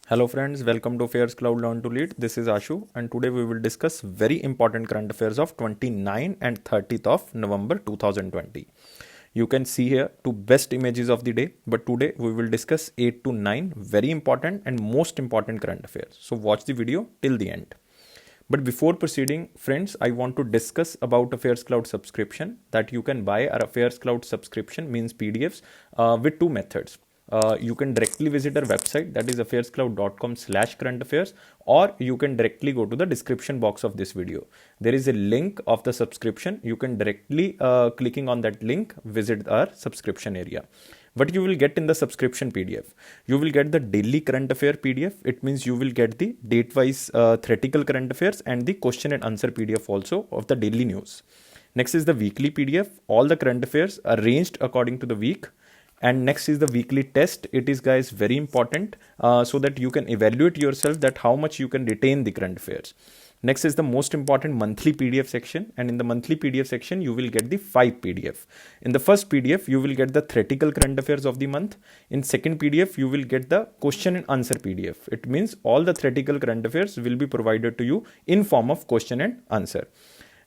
Hello friends, welcome to Affairs Cloud Learn to Lead. This is Ashu and today we will discuss very important current affairs of 29 and 30th of November 2020. You can see here two best images of the day, but today we will discuss 8 to 9 very important and most important current affairs. So watch the video till the end. But before proceeding, friends, I want to discuss about Affairs Cloud subscription that you can buy our Affairs Cloud subscription means PDFs with two methods. You can directly visit our website, that is affairscloud.com/current affairs, or you can directly go to the description box of this video. There is a link of the subscription. You can directly clicking on that link visit our subscription area. What you will get in the subscription PDF? You will get the daily current affair PDF. It means you will get the date-wise theoretical current affairs and the question and answer PDF also of the daily news. Next is the weekly PDF. All the current affairs arranged according to the week. And next is the weekly test. It is, guys, very important so that you can evaluate yourself that how much you can retain the current affairs. Next is the most important monthly PDF section, and in the monthly PDF section you will get the 5 PDF. In the first PDF you will get the theoretical current affairs of the month. In second PDF you will get the question and answer PDF. It means all the theoretical current affairs will be provided to you in form of question and answer.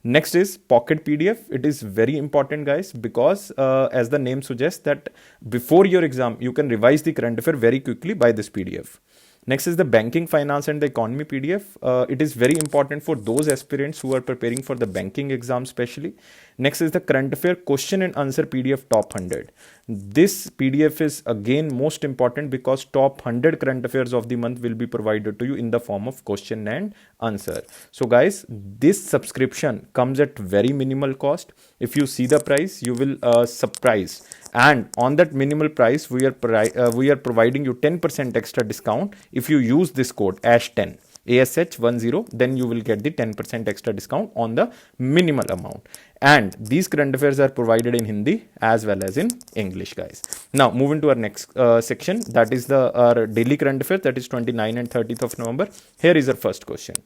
Next is pocket PDF. It is very important, guys, because as the name suggests that before your exam you can revise the current affair very quickly by this PDF. Next is the banking, finance and the economy PDF. It is very important for those aspirants who are preparing for the banking exam especially. Next is the current affair question and answer PDF top 100. This PDF is again most important because top 100 current affairs of the month will be provided to you in the form of question and answer. So guys, this subscription comes at very minimal cost. If you see the price, you will surprise. And on that minimal price, we are providing you 10% extra discount. If you use this code ASH10, ASH10, then you will get the 10% extra discount on the minimal amount. And these current affairs are provided in Hindi as well as in English, guys. Now, moving to our next section, that is our daily current affairs, that is 29 and 30th of November. Here is our first question.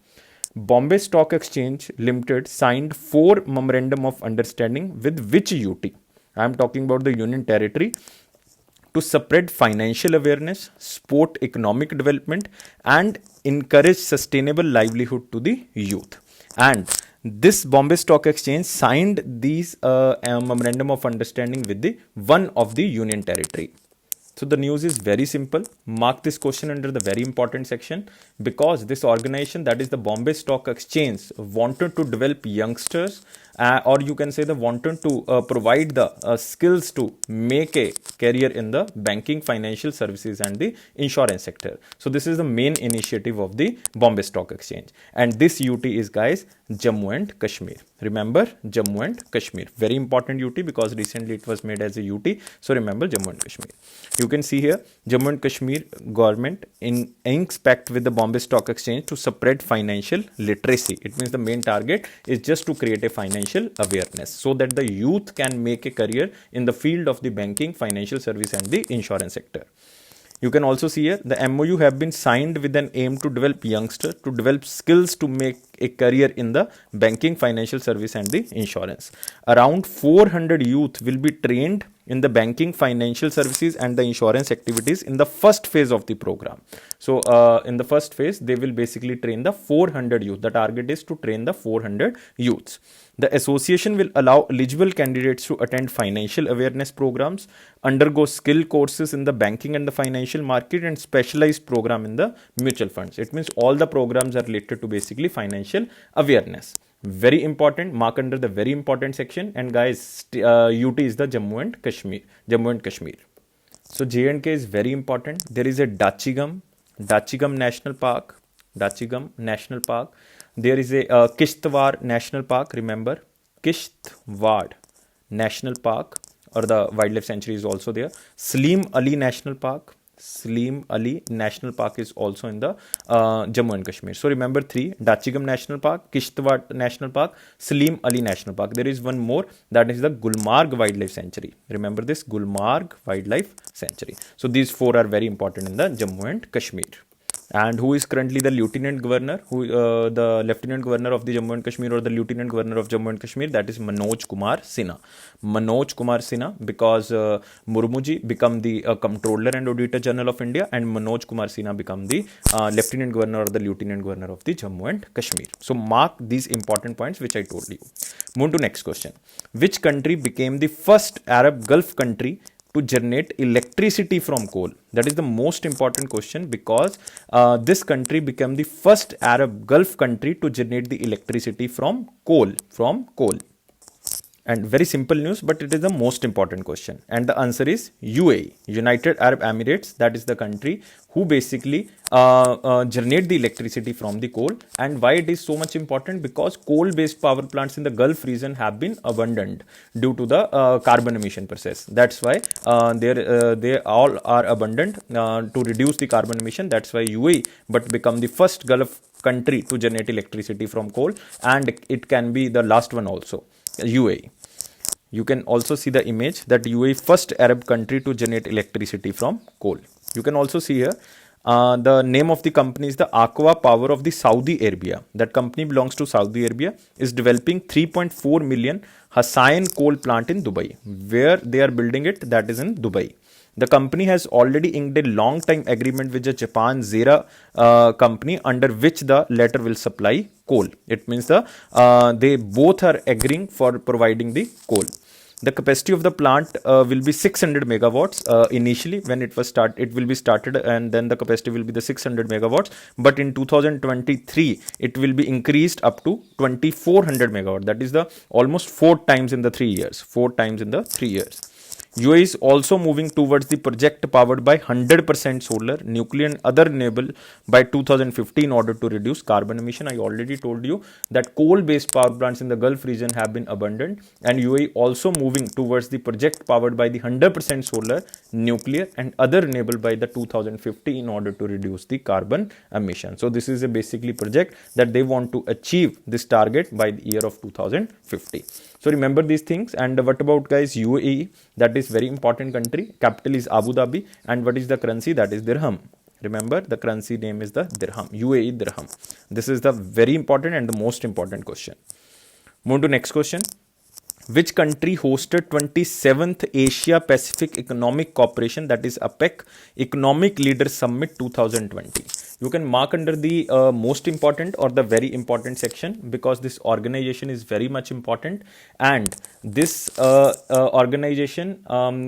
Bombay Stock Exchange Limited signed 4 memorandum of understanding with which UT? I am talking about the Union Territory to spread financial awareness, support economic development, and encourage sustainable livelihood to the youth. And this Bombay Stock Exchange signed these memorandum of understanding with the one of the Union Territory. So the news is very simple. Mark this question under the very important section because this organization, that is the Bombay Stock Exchange, wanted to develop youngsters or you can say they wanted to provide the skills to make a career in the banking, financial services and the insurance sector. So this is the main initiative of the Bombay Stock Exchange. And this UT is, guys, Jammu and Kashmir. Remember, Jammu and Kashmir. Very important UT because recently it was made as a UT. So remember Jammu and Kashmir. You can see here, Jammu and Kashmir government inks pact with the Bombay Stock Exchange to spread financial literacy. It means the main target is just to create a financial awareness so that the youth can make a career in the field of the banking, financial service and the insurance sector. You can also see here the MOU have been signed with an aim to develop youngsters, to develop skills to make a career in the banking, financial service and the insurance. Around 400 youth will be trained in the banking, financial services and the insurance activities in the first phase of the program. So in the first phase, they will basically train the 400 youth. The target is to train the 400 youths. The association will allow eligible candidates to attend financial awareness programs, undergo skill courses in the banking and the financial market and specialized program in the mutual funds. It means all the programs are related to basically financial awareness. Very important, mark under the very important section. And guys, UT is the Jammu and Kashmir. So J&K is very important. There is a Dachigam National Park. There is a Kishtwar National Park. Remember, Kishtwar National Park, or the wildlife sanctuary is also there. Salim Ali National Park is also in the Jammu and Kashmir. So remember 3: Dachigam National Park, Kishtwar National Park, Salim Ali National Park. There is one more, that is the Gulmarg Wildlife Sanctuary. Remember this, Gulmarg Wildlife Sanctuary. So these 4 are very important in the Jammu and Kashmir. And who is currently the lieutenant governor, the lieutenant governor of the Jammu and Kashmir, or the lieutenant governor of Jammu and Kashmir? That is Manoj Kumar Sinha. Manoj Kumar Sinha, because Murmuji become the Comptroller and Auditor General of India, and Manoj Kumar Sinha become the lieutenant governor or the lieutenant governor of the Jammu and Kashmir. So mark these important points which I told you. Move to next question. Which country became the first Arab Gulf country to generate electricity from coal? That is the most important question, because this country became the first Arab Gulf country to generate the electricity from coal. And very simple news, but it is the most important question. And the answer is UAE, United Arab Emirates. That is the country who basically generate the electricity from the coal. And why it is so much important? Because coal-based power plants in the Gulf region have been abandoned due to the carbon emission process. That's why they all are abandoned to reduce the carbon emission. That's why UAE but become the first Gulf country to generate electricity from coal, and it can be the last one also, UAE. You can also see the image that UAE first Arab country to generate electricity from coal. You can also see here the name of the company is the Aqua Power of the Saudi Arabia. That company belongs to Saudi Arabia, is developing 3.4 million Hussain coal plant in Dubai. Where they are building it, that is in Dubai. The company has already inked a long-time agreement with the Japan Zera company, under which the latter will supply coal. It means they both are agreeing for providing the coal. The capacity of the plant will be 600 megawatts initially when it will be started, and then the capacity will be the 600 megawatts. But in 2023, it will be increased up to 2400 megawatt. That is the almost 4 times in the 3 years. 4 times in the 3 years. UAE is also moving towards the project powered by 100% solar, nuclear and other renewable by 2050 in order to reduce carbon emission. I already told you that coal-based power plants in the Gulf region have been abandoned, and UAE also moving towards the project powered by the 100% solar, nuclear and other renewable by the 2050 in order to reduce the carbon emission. So this is a basically project that they want to achieve this target by the year of 2050. So remember these things. And what about, guys, UAE? That is very important country. Capital is Abu Dhabi. And what is the currency? That is dirham. Remember, the currency name is the dirham, UAE dirham. This is the very important and the most important question. Move to next question. Which country hosted 27th Asia Pacific Economic Cooperation, that is APEC, Economic Leaders Summit 2020? You can mark under the most important or the very important section, because this organization is very much important. And this organization,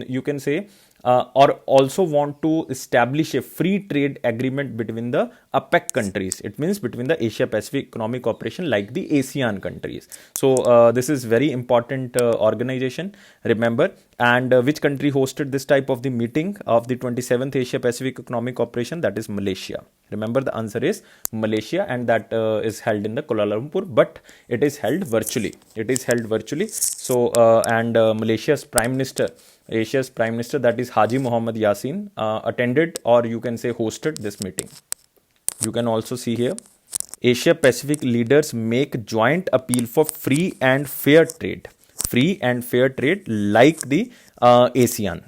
you can say, or also want to establish a free trade agreement between the APEC countries. It means between the Asia Pacific Economic Cooperation, like the ASEAN countries. So this is very important organization, remember. And which country hosted this type of the meeting of the 27th Asia Pacific Economic Cooperation? That is Malaysia. Remember, the answer is Malaysia, and that is held in the Kuala Lumpur, but it is held virtually. So and Malaysia's Prime Minister, Asia's Prime Minister, that is Haji Muhammad Yassin, attended, or you can say hosted, this meeting. You can also see here, Asia Pacific leaders make joint appeal for free and fair trade. Like the ASEAN,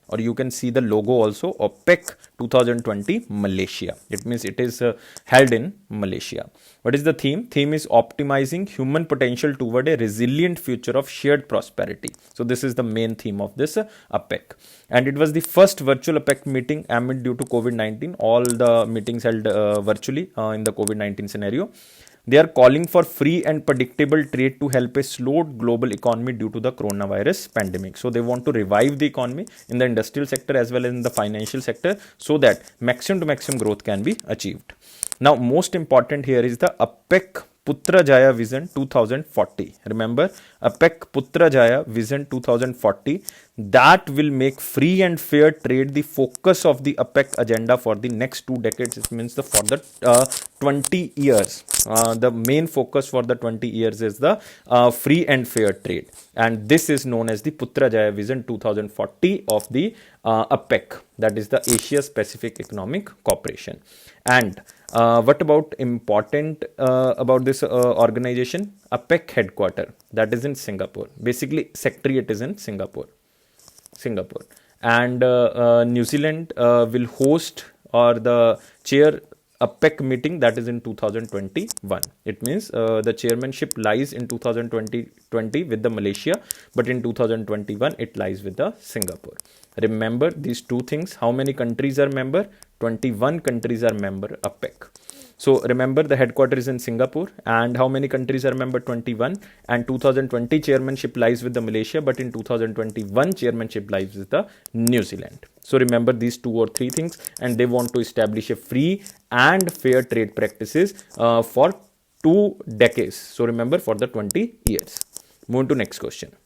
or you can see the logo also, OPEC 2020 Malaysia. It means it is held in Malaysia. What is the theme? Theme is optimizing human potential toward a resilient future of shared prosperity. So this is the main theme of this APEC. And it was the first virtual APEC meeting amid due to COVID-19. All the meetings held virtually in the COVID-19 scenario. They are calling for free and predictable trade to help a slowed global economy due to the coronavirus pandemic. So they want to revive the economy in the industrial sector as well as in the financial sector, so that maximum to maximum growth can be achieved. Now, most important here is the APEC Putrajaya Vision 2040. Remember, APEC Putrajaya Vision 2040, that will make free and fair trade the focus of the APEC agenda for the next 2 decades. It means for the 20 years. The main focus for the 20 years is the free and fair trade. And this is known as the Putrajaya Vision 2040 of the APEC, that is the Asia Pacific Economic Cooperation. And what about important about this organization? APEC headquarter, that is in Singapore. Basically, secretariat is in Singapore. And New Zealand will host or the chair APEC meeting, that is in 2021. It means the chairmanship lies in 2020 with the Malaysia, but in 2021 it lies with the Singapore. Remember these two things. How many countries are member? 21 countries are member APEC. So remember the headquarters is in Singapore, and how many countries are member? 21. And 2020 chairmanship lies with the Malaysia, but in 2021 chairmanship lies with the New Zealand. So remember these 2 or 3 things, and they want to establish a free and fair trade practices for 2 decades. So remember, for the 20 years. Move to next question.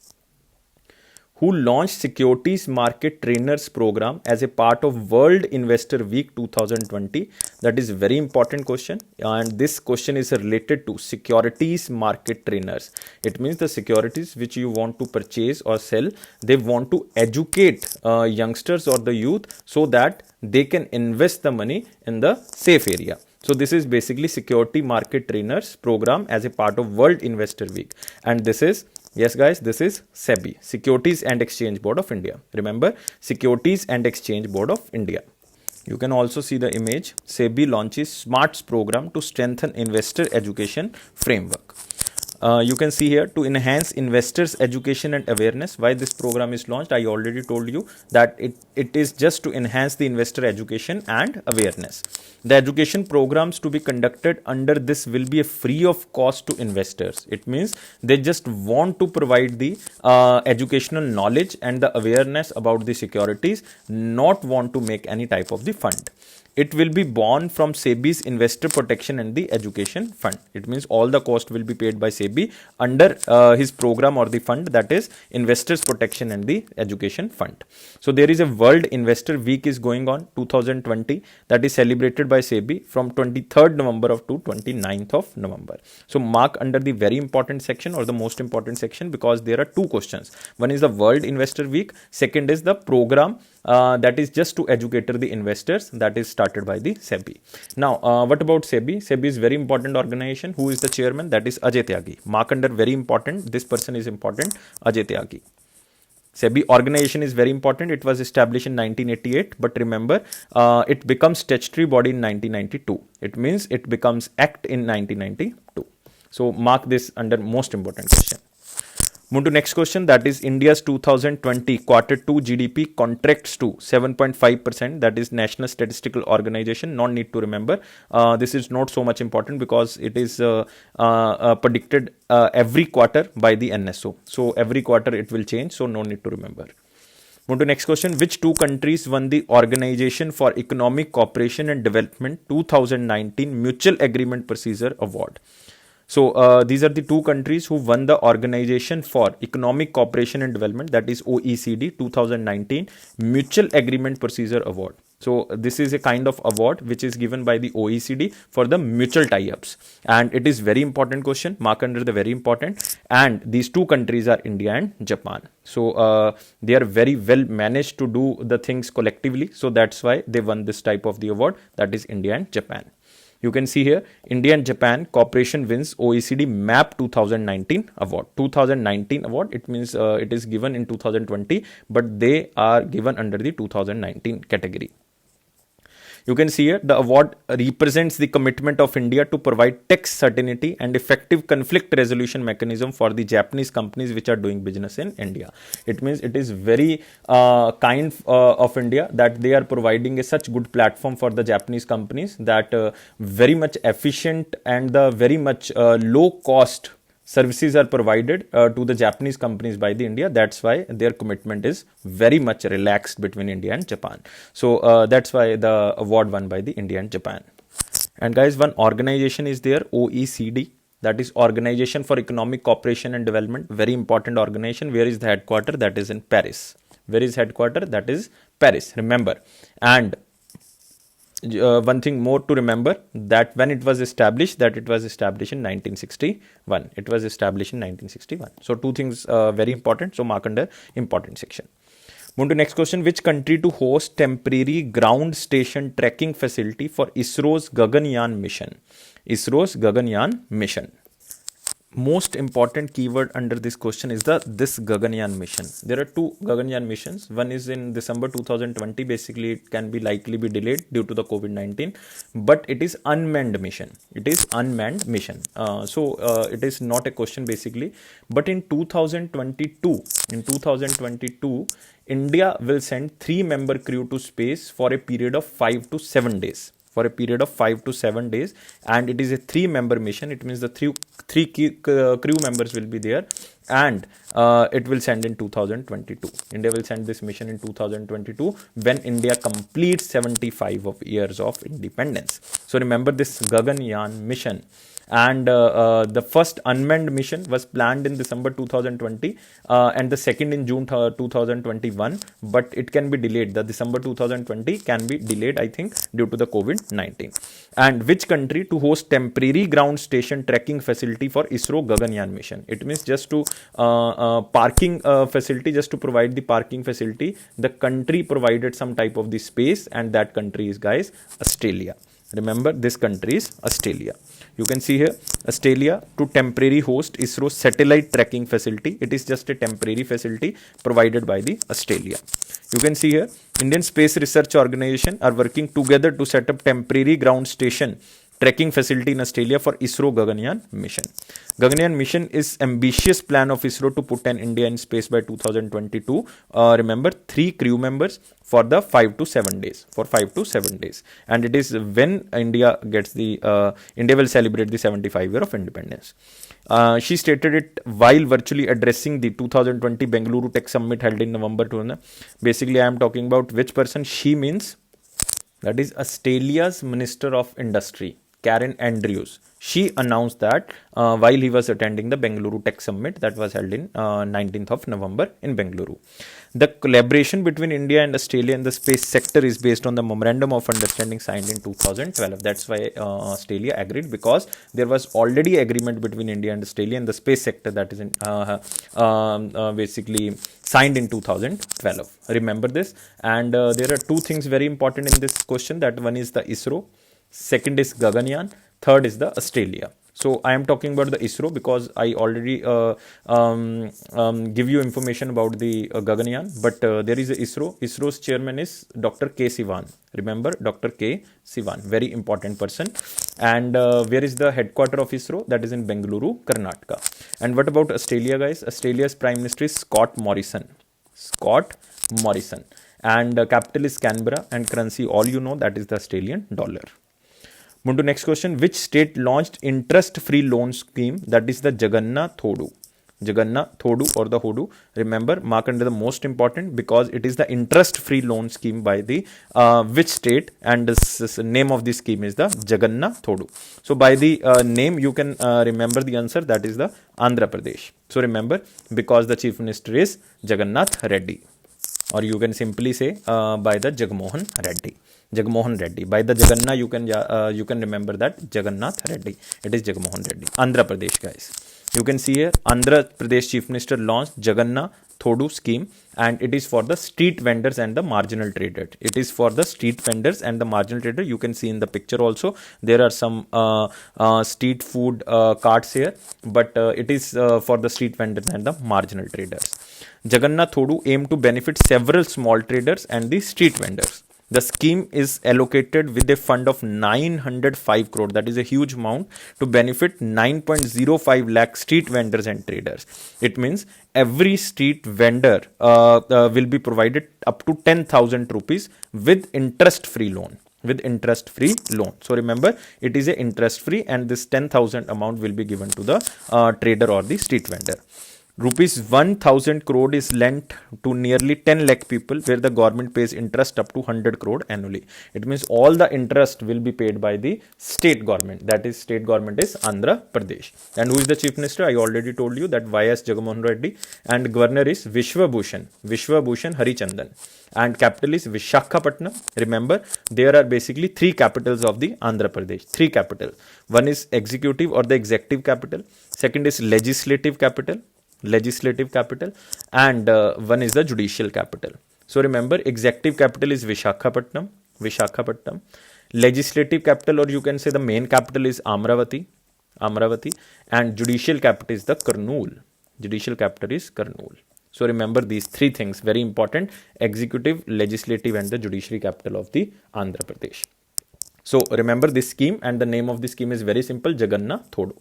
Who launched Securities Market Trainers Program as a part of World Investor Week 2020? That is very important question, and this question is related to securities market trainers. It means the securities which you want to purchase or sell, they want to educate youngsters or the youth so that they can invest the money in the safe area. So this is basically Security Market Trainers Program as a part of World Investor Week, and this is, yes guys, this is SEBI, Securities and Exchange Board of India. Remember, Securities and Exchange Board of India. You can also see the image. SEBI launches SMARTS program to strengthen investor education framework. You can see here, to enhance investors education and awareness. Why this program is launched? I already told you that it is just to enhance the investor education and awareness. The education programs to be conducted under this will be a free of cost to investors. It means they just want to provide the educational knowledge and the awareness about the securities, not want to make any type of the fund. It will be borne from SEBI's Investor Protection and the Education Fund. It means all the cost will be paid by SEBI under his program or the fund, that is Investors Protection and the Education Fund. So there is a World Investor Week is going on 2020, that is celebrated by SEBI from 23rd November to 29th of November. So mark under the very important section or the most important section, because there are 2 questions. One is the World Investor Week, second is the program that is just to educate the investors, that is started by the SEBI. Now, what about SEBI? SEBI is very important organization. Who is the chairman? That is Ajay Tyagi. Mark under very important. This person is important, Ajay Tyagi. SEBI organization is very important. It was established in 1988, but remember, it becomes statutory body in 1992. It means it becomes act in 1992. So mark this under most important question. Move to next question, that is India's 2020 quarter 2 GDP contracts to 7.5%, that is National Statistical Organization. No need to remember. This is not so much important because it is predicted every quarter by the NSO. So every quarter it will change, so no need to remember. Move to next question. Which 2 countries won the Organization for Economic Cooperation and Development 2019 Mutual Agreement Procedure Award? So these are the 2 countries who won the Organization for Economic Cooperation and Development, that is OECD 2019 Mutual Agreement Procedure Award. So this is a kind of award which is given by the OECD for the mutual tie-ups, and it is very important question, mark under the very important, and these 2 countries are India and Japan. So they are very well managed to do the things collectively, so that's why they won this type of the award, that is India and Japan. You can see here, India and Japan cooperation wins OECD MAP 2019 award. 2019 award, it means it is given in 2020, but they are given under the 2019 category. You can see here, the award represents the commitment of India to provide tax certainty and effective conflict resolution mechanism for the Japanese companies which are doing business in India. It means it is very kind of India that they are providing a such good platform for the Japanese companies, that very much efficient and the very much low cost services are provided to the Japanese companies by the India. That's why their commitment is very much relaxed between India and Japan. So that's why the award won by the India and Japan. And guys, one organization is there, OECD, that is Organization for Economic Cooperation and Development. Very important organization. Where is the headquarters? That is in Paris. Where is headquarters? That is Paris. Remember. And one thing more to remember, that when it was established, that it was established in 1961. It was established in 1961. So 2 things very important. So mark under important section. Move to next question. Which country to host temporary ground station tracking facility for ISRO's Gaganyaan mission? ISRO's Gaganyaan mission. most important keyword under this question is this Gaganyaan mission. There are two Gaganyaan missions. One is in December 2020. Basically, it can be likely be delayed due to the COVID-19, but it is unmanned mission. It is unmanned mission. It is not a question basically. But in 2022, India will send 3-member crew to space for a period of 5 to 7 days. For a period of 5 to 7 days, and it is a 3-member mission. It means the three crew members will be there, and it will send in 2022. India will send this mission in 2022 when India completes 75 of years of independence. So remember this Gaganyaan mission. And the first unmanned mission was planned in December 2020 and the second in June 2021, but it can be delayed. The December 2020 can be delayed, I think, due to the COVID-19. And which country to host temporary ground station tracking facility for ISRO Gaganyaan mission? It means just to parking facility, just to provide the parking facility, the country provided some type of the space, and that country is, guys, Australia. Remember, this country is Australia. You can see here, Australia to temporary host ISRO satellite tracking facility. It is just a temporary facility provided by the Australia. You can see here, Indian Space Research Organization are working together to set up temporary ground station tracking facility in Australia for ISRO Gaganyaan mission. Gaganyaan mission is ambitious plan of ISRO to put an India in space by 2022. Remember, 3 crew members for the 5 to 7 days. For 5 to 7 days, and it is when India gets the India will celebrate the 75 year of independence. She stated it while virtually addressing the 2020 Bengaluru Tech Summit held in November 2000. Basically, I am talking about which person she means. That is Australia's Minister of Industry, Karen Andrews. She announced that while he was attending the Bengaluru Tech Summit that was held in 19th of November in Bengaluru. The collaboration between India and Australia in the space sector is based on the Memorandum of Understanding signed in 2012. That's why Australia agreed, because there was already agreement between India and Australia in the space sector that is basically signed in 2012. Remember this. And there are two things very important in this question. That one is the ISRO, second is Gaganyaan, third is the Australia. So I am talking about the ISRO because I already give you information about the Gaganyaan, but there is a ISRO. ISRO's chairman is Dr. K. Sivan. Remember, Dr. K. Sivan, very important person. And where is the headquarter of ISRO? That is in Bengaluru, Karnataka. And what about Australia, guys? Australia's Prime Minister is Scott Morrison. Scott Morrison. And capital is Canberra, and currency, all you know, that is the Australian dollar. Move to next question. Which state launched interest-free loan scheme? That is the Jagannath Thodu. Jagannath Thodu or the Hodu. Remember, mark under the most important, because it is the interest-free loan scheme by the which state, and this name of the scheme is the Jagannath Thodu. So by the name you can remember the answer, that is the Andhra Pradesh. So remember, because the Chief Minister is Jagannath Reddy, or you can simply say by the Jagmohan Reddy. Jagmohan Reddy. By the Jagannath, you can remember that Jagannath Reddy. It is Jagmohan Reddy. Andhra Pradesh, guys. You can see here, Andhra Pradesh Chief Minister launched Jagannath Thodu scheme, and it is for the street vendors and the marginal trader. It is for the street vendors and the marginal trader. You can see in the picture also, there are some street food carts here, but it is for the street vendors and the marginal traders. Jagannath Thodu aimed to benefit several small traders and the street vendors. The scheme is allocated with a fund of 905 crore. That is a huge amount to benefit 9.05 lakh street vendors and traders. It means every street vendor will be provided up to 10,000 rupees with interest-free loan. With interest-free loan. So remember, it is a interest-free, and this 10,000 amount will be given to the trader or the street vendor. Rupees 1,000 crore is lent to nearly 10 lakh people, where the government pays interest up to 100 crore annually. It means all the interest will be paid by the state government. That is, state government is Andhra Pradesh. And who is the Chief Minister? I already told you that YS Jagmohan Reddy, and Governor is Vishwa Bhushan Harichandan. And capital is Vishakhapatnam. Remember, there are basically 3 capitals of the Andhra Pradesh. 3 capital. One is executive or the executive capital. Second is legislative capital, and one is the judicial capital. So remember, executive capital is Vishakhapatnam. Legislative capital, or you can say the main capital, is Amravati. Amravati, and judicial capital is the Kurnool. Judicial capital is Kurnool. So remember these three things, very important: executive, legislative, and the judiciary capital of the Andhra Pradesh. So remember this scheme, and the name of the scheme is very simple, Jagannath Thodu.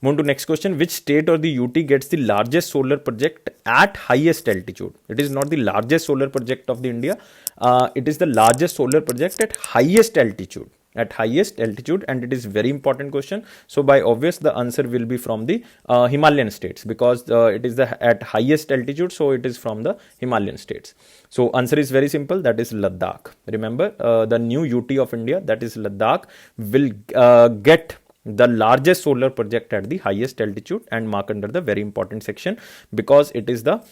Move to next question. Which state or the UT gets the largest solar project at highest altitude? It is not the largest solar project of the India. It is the largest solar project at highest altitude. At highest altitude, and it is very important question. So by obvious, the answer will be from the Himalayan states, because it is at highest altitude. So it is from the Himalayan states. So answer is very simple. That is Ladakh. Remember the new UT of India, that is Ladakh, will get the largest solar project at the highest altitude, and mark under the very important section, because it is the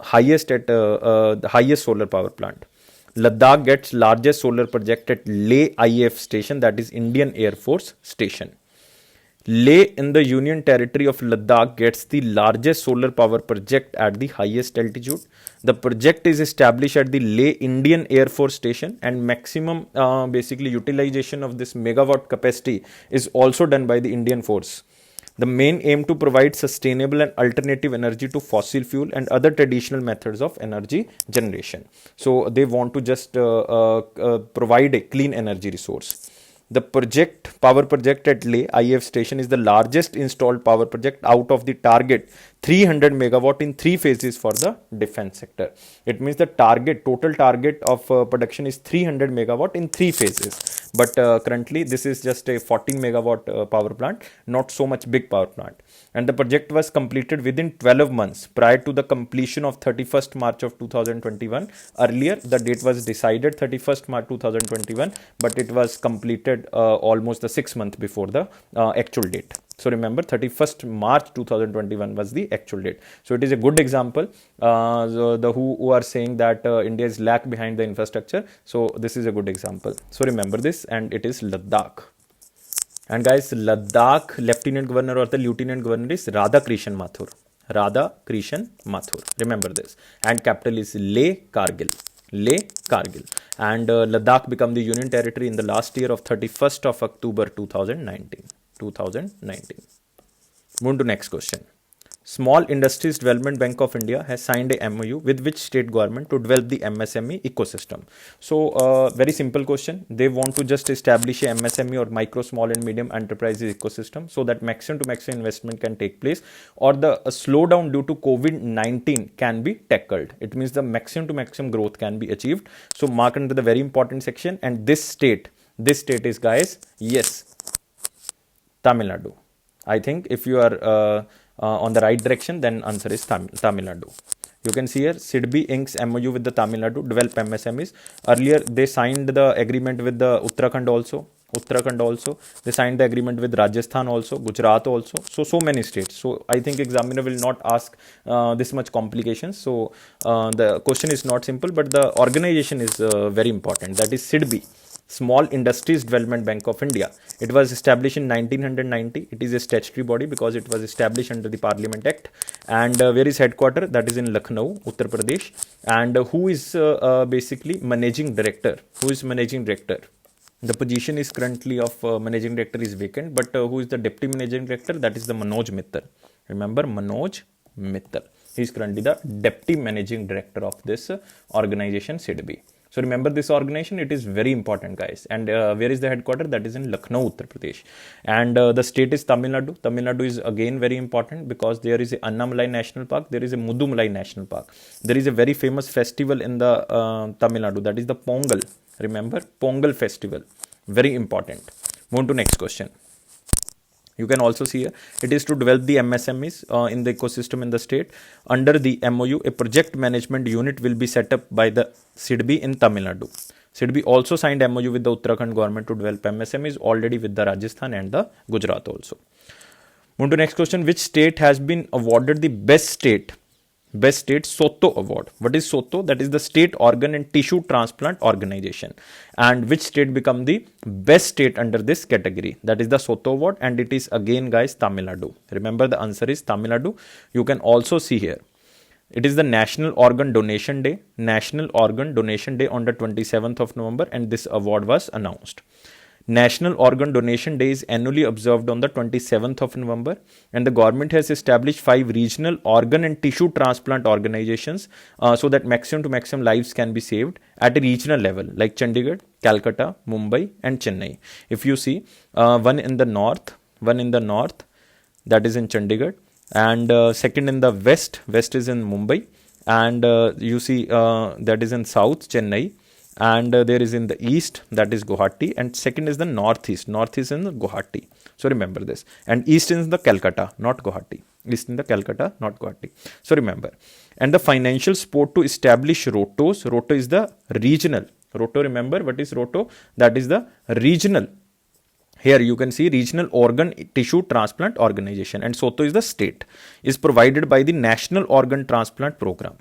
highest at the highest solar power plant. Ladakh gets largest solar project at Leh IAF station, that is Indian Air Force station. Leh in the Union Territory of Ladakh gets the largest solar power project at the highest altitude. The project is established at the Leh Indian Air Force Station, and maximum basically utilization of this megawatt capacity is also done by the Indian Force. The main aim to provide sustainable and alternative energy to fossil fuel and other traditional methods of energy generation. So they want to just provide a clean energy resource. The power project at Leh IAF station is the largest installed power project out of the target 300 megawatt in 3 phases for the defense sector. It means the total target of production is 300 megawatt in 3 phases. But currently this is just a 14 megawatt power plant, not so much big power plant. And the project was completed within 12 months prior to the completion of 31st March of 2021. Earlier, the date was decided 31st March 2021, but it was completed almost the 6 months before the actual date. So remember, 31st March 2021 was the actual date. So it is a good example. Who are saying that India is lag behind the infrastructure. So this is a good example. So remember this, and it is Ladakh. And guys, Ladakh Lieutenant Governor or the Lieutenant Governor is Radhakrishan Mathur. Radhakrishan Mathur. Remember this. And capital is Leh Kargil. Leh Kargil. And Ladakh became the Union Territory in the last year of 31st of October 2019. Move to next question. Small Industries Development Bank of India has signed a MOU with which state government to develop the MSME ecosystem? So, very simple question. They want to just establish a MSME or micro, small and medium enterprises ecosystem, so that maximum to maximum investment can take place, or the slowdown due to COVID-19 can be tackled. It means the maximum to maximum growth can be achieved. So, mark under the very important section. And this state is, guys, yes, Tamil Nadu. I think if you are on the right direction, then answer is Tamil Nadu. You can see here SIDBI inks MOU with the Tamil Nadu develop MSMEs. Earlier they signed the agreement with the Uttarakhand also. They signed the agreement with Rajasthan also, Gujarat also. So many states. So I think examiner will not ask this much complications. So the question is not simple, but the organization is very important. That is SIDBI, Small Industries Development Bank of India. It was established in 1990. It is a statutory body because it was established under the Parliament Act. And where is headquarter? That is in Lucknow, Uttar Pradesh. And who is basically managing director? The position is currently of managing director is vacant, but who is the deputy managing director? That is the Manoj Mittal. Remember, Manoj Mittal. He is currently the deputy managing director of this organization, SIDBI. So remember this organization, it is very important, guys. And where is the headquarters? That is in Lucknow, Uttar Pradesh. And the state is Tamil Nadu. Tamil Nadu is again very important because there is a Annamalai National Park. There is a Mudumalai National Park. There is a very famous festival in the Tamil Nadu. That is the Pongal. Remember, Pongal festival. Very important. Move to next question. You can also see here, it is to develop the MSMEs in the ecosystem in the state. Under the MOU, a project management unit will be set up by the SIDBI in Tamil Nadu. SIDBI also signed MOU with the Uttarakhand government to develop MSMEs, already with the Rajasthan and the Gujarat also. Move to next question. Which state has been awarded the Best State SOTO award? What is SOTO? That is the State Organ and Tissue Transplant Organization. And which state become the best state under this category? That is the SOTO award, and it is again, guys, Tamil Nadu. Remember, the answer is Tamil Nadu. You can also see here, it is the National Organ Donation Day on the 27th of November, and this award was announced. National Organ Donation Day is annually observed on the 27th of November, and the government has established 5 regional organ and tissue transplant organizations so that maximum to maximum lives can be saved at a regional level, like Chandigarh, Calcutta, Mumbai, and Chennai. If you see, one in the north, that is in Chandigarh, and second in the west is in Mumbai, and you see that is in south, Chennai, and there is in the east, that is Guwahati, and second is the northeast in Guwahati. So remember this. And east is the Calcutta, not Guwahati. East in the Calcutta, not Guwahati. So remember. And the financial support to establish ROTOs. ROTO is the regional. ROTO, remember what is ROTO? That is the regional. Here you can see regional organ tissue transplant organization, and SOTO is the state, is provided by the National Organ Transplant Program.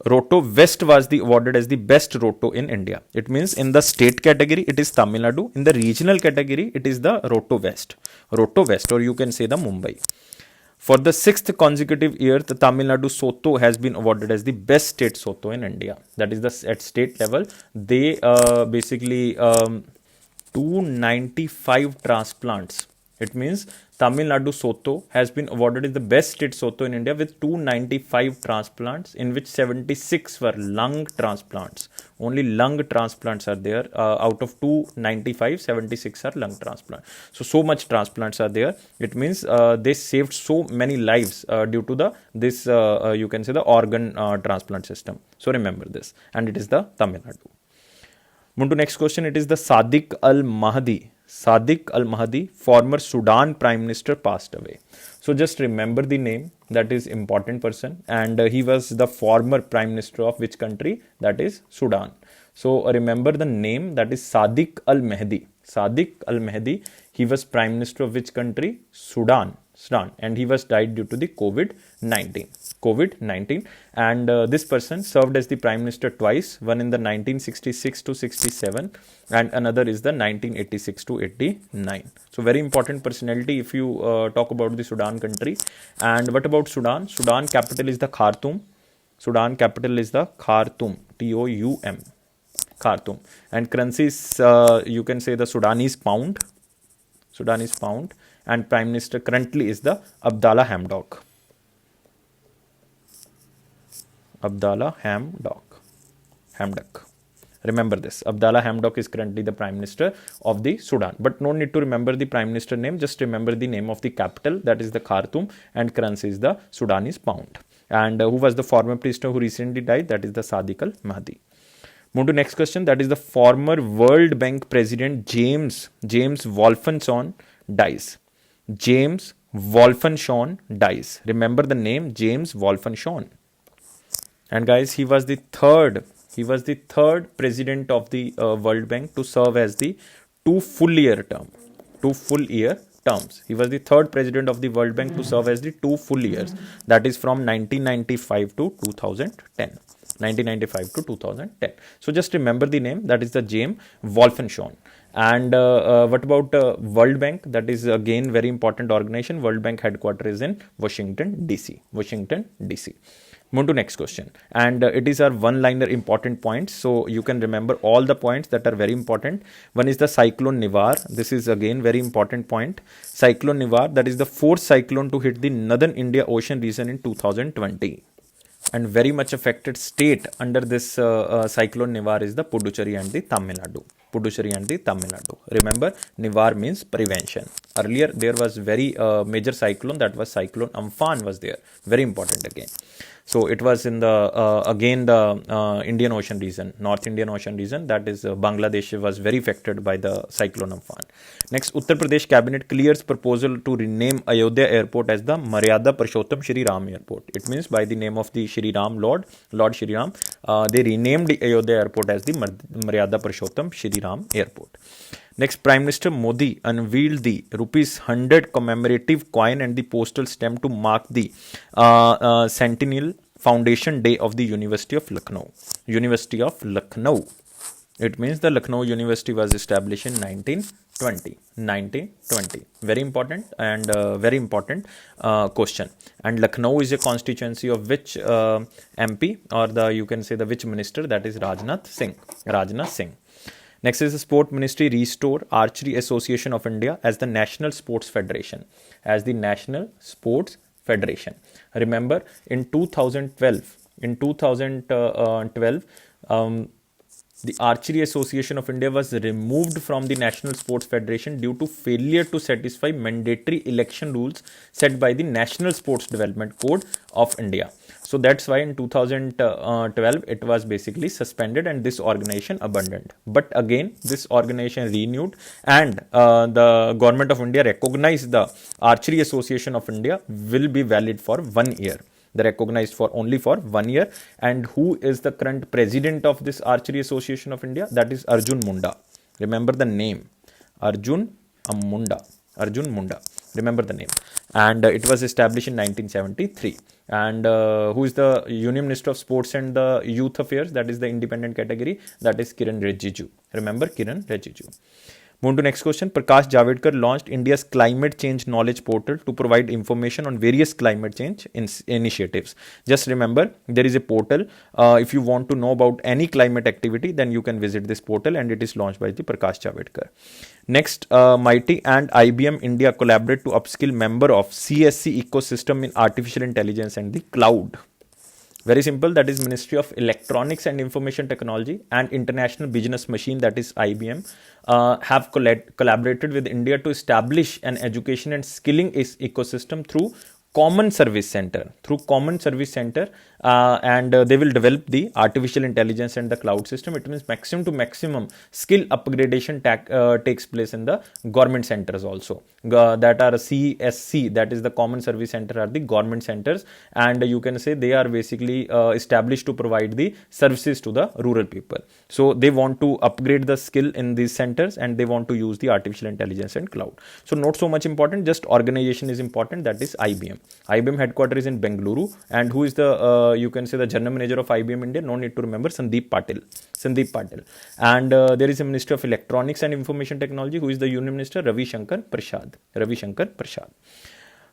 Roto West was awarded as the best Roto in India. It means in the state category, it is Tamil Nadu. In the regional category, it is the Roto West, or you can say the Mumbai. For the 6th consecutive year, the Tamil Nadu Soto has been awarded as the best state Soto in India. That is at state level. They basically 295 transplants. It means Tamil Nadu Soto has been awarded as the best state Soto in India with 295 transplants, in which 76 were lung transplants. Only lung transplants are there. Out of 295, 76 are lung transplants. So much transplants are there. It means they saved so many lives due to this you can say the organ transplant system. So remember this, and it is the Tamil Nadu. Move to next question. It is the Sadiq al-Mahdi. Sadiq al-Mahdi, former Sudan Prime Minister, passed away. So just remember the name. That is important person, and he was the former Prime Minister of which country? That is Sudan. So remember the name. That is Sadiq al-Mahdi. Sadiq al-Mahdi. He was Prime Minister of which country? Sudan, and he was died due to the COVID-19. And this person served as the Prime Minister twice, one in the 1966 to 67 and another is the 1986 to 89. So very important personality if you talk about the Sudan country. And what about Sudan? Sudan capital is the Khartoum. T-O-U-M. Khartoum. And currency is you can say the Sudanese pound. And Prime Minister currently is the Abdallah Hamdok. Remember this. Abdallah Hamdok is currently the Prime Minister of the Sudan. But no need to remember the Prime Minister name. Just remember the name of the capital. That is the Khartoum. And currency is the Sudanese pound. And who was the former prisoner who recently died? That is the Sadiq al-Mahdi. Move to next question. That is the former World Bank President James Wolfensohn dies. James Wolfensohn dies. Remember the name, James Wolfensohn. And guys, he was the third president of the World Bank to serve as the 2 full year terms. He was the third president of the World Bank to serve as the 2 full years. That is from 1995 to 2010. So just remember the name. That is the James Wolfensohn. And what about World Bank? That is again very important organization. World Bank headquarters is in Washington DC. Move to next question, and it is our one-liner important points, so you can remember all the points that are very important. One is the cyclone Nivar. This is again very important point. Cyclone Nivar, that is the 4th cyclone to hit the northern India Ocean region in 2020, and very much affected state under this cyclone Nivar is the Puducherry and the Tamil Nadu. Remember, Nivar means prevention. Earlier there was very major cyclone, that was cyclone Amphan was there. Very important again. So it was in the Indian Ocean region, North Indian Ocean region. That is Bangladesh was very affected by the cyclone Amphan. Next, Uttar Pradesh cabinet clears proposal to rename Ayodhya Airport as the Maryada Purushottam Shri Ram Airport. It means by the name of the Shri Ram Lord Shri Ram. They renamed the Ayodhya Airport as the Maryada Purushottam Shri Ram Airport. Next, Prime Minister Modi unveiled the ₹100 commemorative coin and the postal stamp to mark the centennial foundation day of the University of Lucknow. It means the Lucknow University was established in 1920. Very important and very important question. And Lucknow is a constituency of which MP, or you can say the which minister? That is Rajnath Singh. Next is the Sport Ministry restore Archery Association of India as the National Sports Federation. As the National Sports Federation. Remember, in 2012, the Archery Association of India was removed from the National Sports Federation due to failure to satisfy mandatory election rules set by the National Sports Development Code of India. So that's why in 2012 it was basically suspended and this organization abandoned. But again, this organization renewed, and the government of India recognized the Archery Association of India will be valid for 1 year. They recognized for only for 1 year. And who is the current president of this Archery Association of India? That is Arjun Munda. Remember the name, Arjun Munda. Arjun Munda. Remember the name. And it was established in 1973. And who is the Union Minister of Sports and the Youth Affairs? That is the independent category. That is Kiran Rijiju. Remember Kiran Rijiju. Move to next question. Prakash Javadekar launched India's climate change knowledge portal to provide information on various climate change initiatives. Just remember, there is a portal. If you want to know about any climate activity, then you can visit this portal, and it is launched by the Prakash Javadekar. Next, MIT and IBM India collaborate to upskill member of CSC ecosystem in artificial intelligence and the cloud. Very simple, that is Ministry of Electronics and Information Technology and International Business Machine, that is IBM, have collaborated with India to establish an education and skilling ecosystem through Common Service Center. And they will develop the artificial intelligence and the cloud system. It means maximum to maximum skill upgradation takes place in the government centers also. That are CSC, that is the Common Service Center, are the government centers, and you can say they are basically established to provide the services to the rural people. So they want to upgrade the skill in these centers, and they want to use the artificial intelligence and cloud. So not so much important, just organization is important, that is IBM. IBM headquarters is in Bengaluru, and who is the you can say the general manager of IBM India? No need to remember, Sandeep Patil. And there is a Minister of Electronics and Information Technology. Who is the Union Minister? Ravi Shankar Prasad.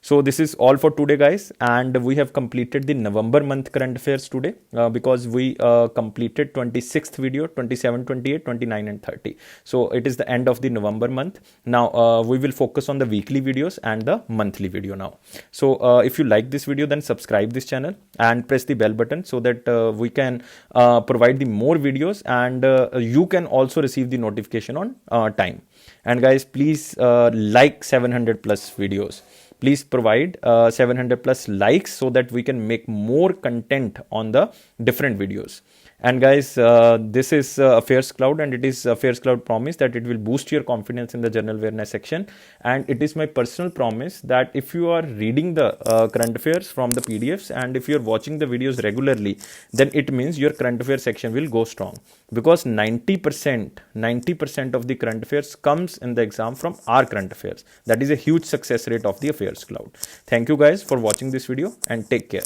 So this is all for today, guys, and we have completed the November month current affairs today because we completed 26th video, 27, 28, 29 and 30. So it is the end of the November month. Now we will focus on the weekly videos and the monthly video now. So if you like this video, then subscribe this channel and press the bell button so that we can provide the more videos, and you can also receive the notification on time. And guys, please like 700 plus videos. Please provide 700 plus likes so that we can make more content on the different videos. And guys, this is Affairs Cloud, and it is Affairs Cloud promise that it will boost your confidence in the general awareness section. And it is my personal promise that if you are reading the current affairs from the PDFs, and if you are watching the videos regularly, then it means your current affairs section will go strong, because 90% of the current affairs comes in the exam from our current affairs. That is a huge success rate of the Affairs Cloud. Thank you guys for watching this video, and take care.